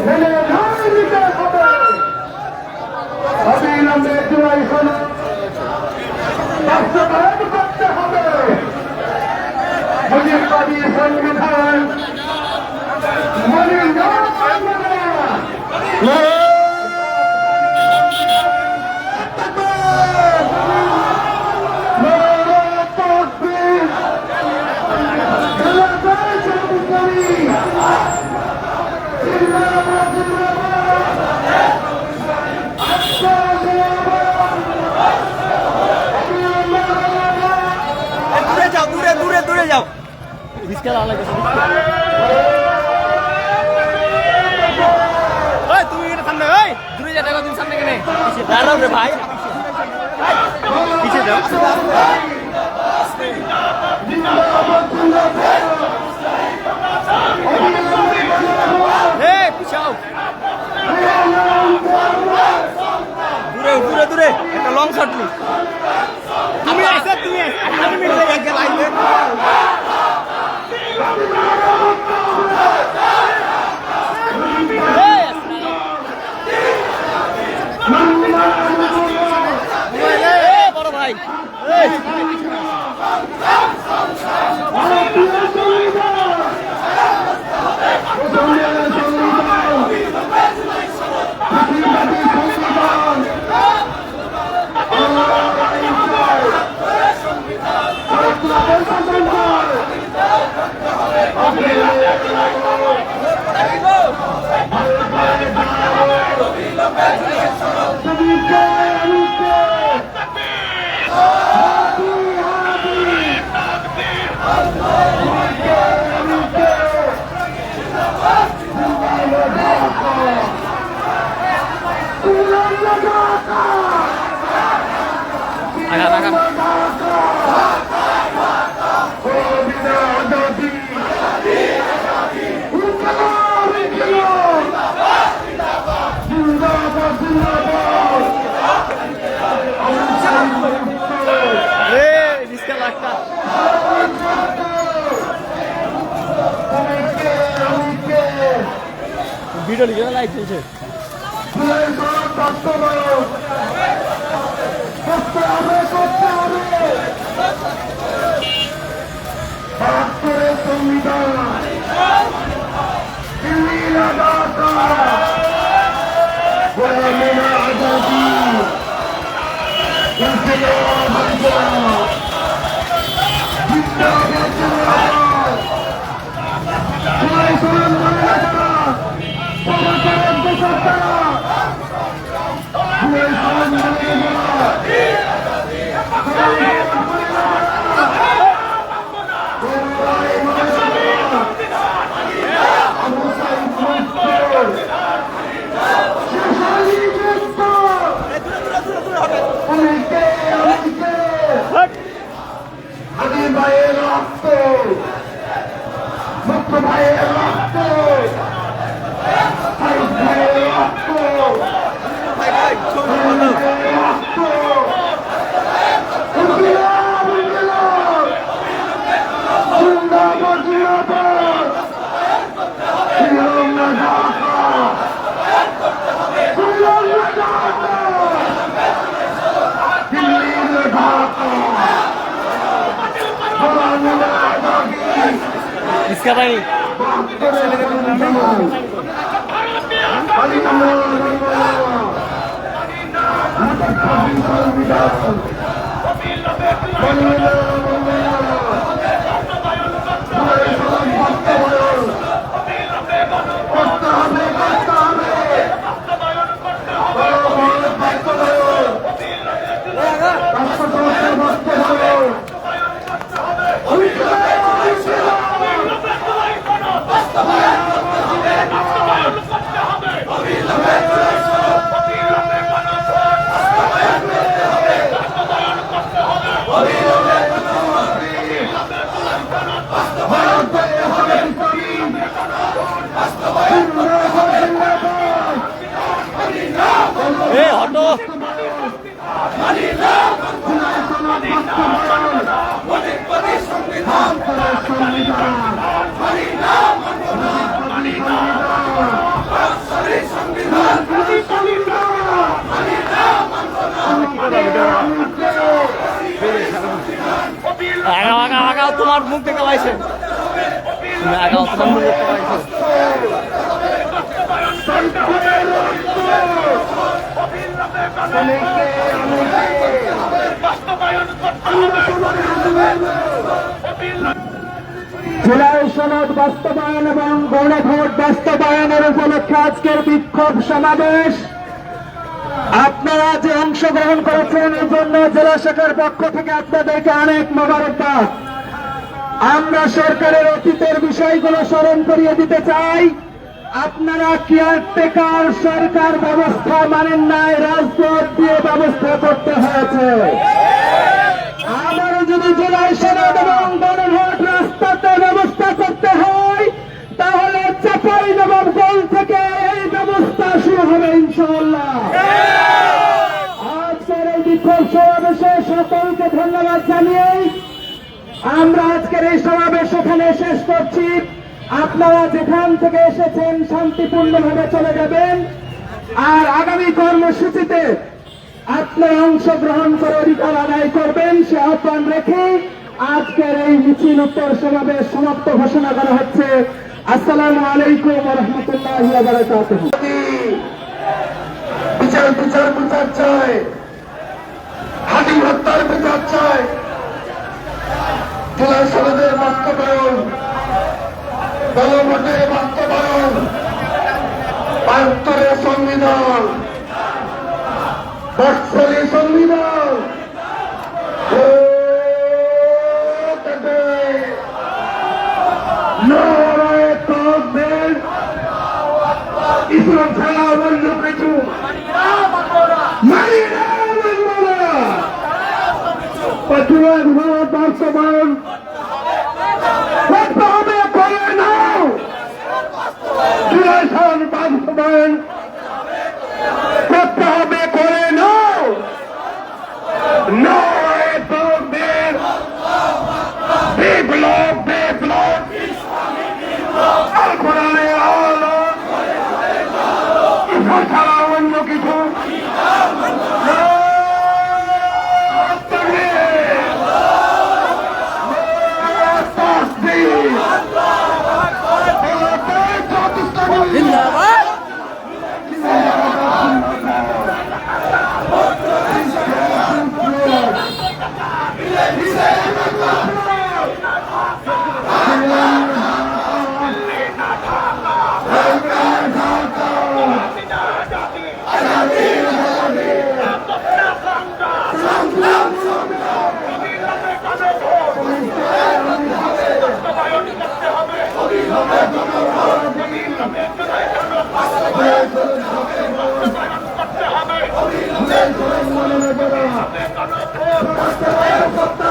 মেনে ন্যায় দিতে হবে। অবিলম্বে জুলাই সনদ বাস্তবায়ন করতে হবে। মুজিববাদী সংবিধান মানি না, মানব না। দূরে যাও তুমি এখানে সামনে দূরে যা দেখো তুমি সামনে কেনে দাঁড়াও রে ভাই পিছিয়ে যাও পিছাও দূরে দূরে একটা লং শট নি তুমি আসে তুমি আমি মিলে এক লাইনে বড় ভাই ভিডিও লিখে লাইক চলছে ভাইয়ের রক্ত মুক্ত ভাইয়ের রক্ত ভাইয়ের রক্ত इसका भाई মুখ দেখে পাইছে আগে অপমান মুখ দেখতে পাইছে জুলাই সনদ বাস্তবায়ন এবং গণভোট বাস্তবায়নের উপলক্ষে আজকের বিক্ষোভ সমাবেশ আপনারা যে অংশগ্রহণ করেছেন এই জন্য জেলা শাখার পক্ষ থেকে আপনাদেরকে অনেক মোবারকবাদ। আমরা সরকারের অতীতের বিষয়গুলো স্মরণ করিয়ে দিতে চাই। আপনারা কেয়ারটেকার সরকার ব্যবস্থা মানেন নাই, রাজপথ দিয়ে ব্যবস্থা করতে হয়েছে। আবারও যদি জুলাই সনদ এবং গণভোট রাস্তাতে ব্যবস্থা করতে হয় তাহলে চাঁপাইনবাবগঞ্জ থেকে এই ব্যবস্থা শুরু হবে ইনশাআল্লাহ। আজকের এই বিক্ষোভ সমাবেশে সকলকে ধন্যবাদ জানিয়ে আমরা আজকের এই সমাবেশ এখানে শেষ করছি। আপনারা যেখান থেকে এসেছেন শান্তিপূর্ণভাবে চলে যাবেন, আর আগামী কর্মসূচিতে আপনারা অংশগ্রহণ করে অধিকার আদায় করবেন সে আহ্বান রেখে আজকের এই মিছিল উত্তর সমাবেশ সমাপ্ত ঘোষণা করা হচ্ছে। আসসালামু আলাইকুম ওয়া রাহমাতুল্লাহি ওয়া বারাকাতুহু। বিচার বিচার বিচার চাই, হাদি হত্যার বিচার চাই, জুলাই সনদের বাস্তবায়ন, গণভোটের বাস্তবায়ন, ৭২ সংবিধান, বৎসরী সংবিধান, নারায়ে তাকবীর, ইসলাম ছাড়া অন্য কিছু মানি না, মানব না। জুলাই সনদ বাস্তবায়ন করতে হবে, করে নাও। জুলাই সনদ বাস্তবায়ন করতে হবে, করে নাও। নারায়ে তাকবীর, বিপ্লব বিপ্লব, আল কোরআনের আলো, ইসলাম ছাড়া অন্য কিছু জিন্দাবাদ করতে হবে।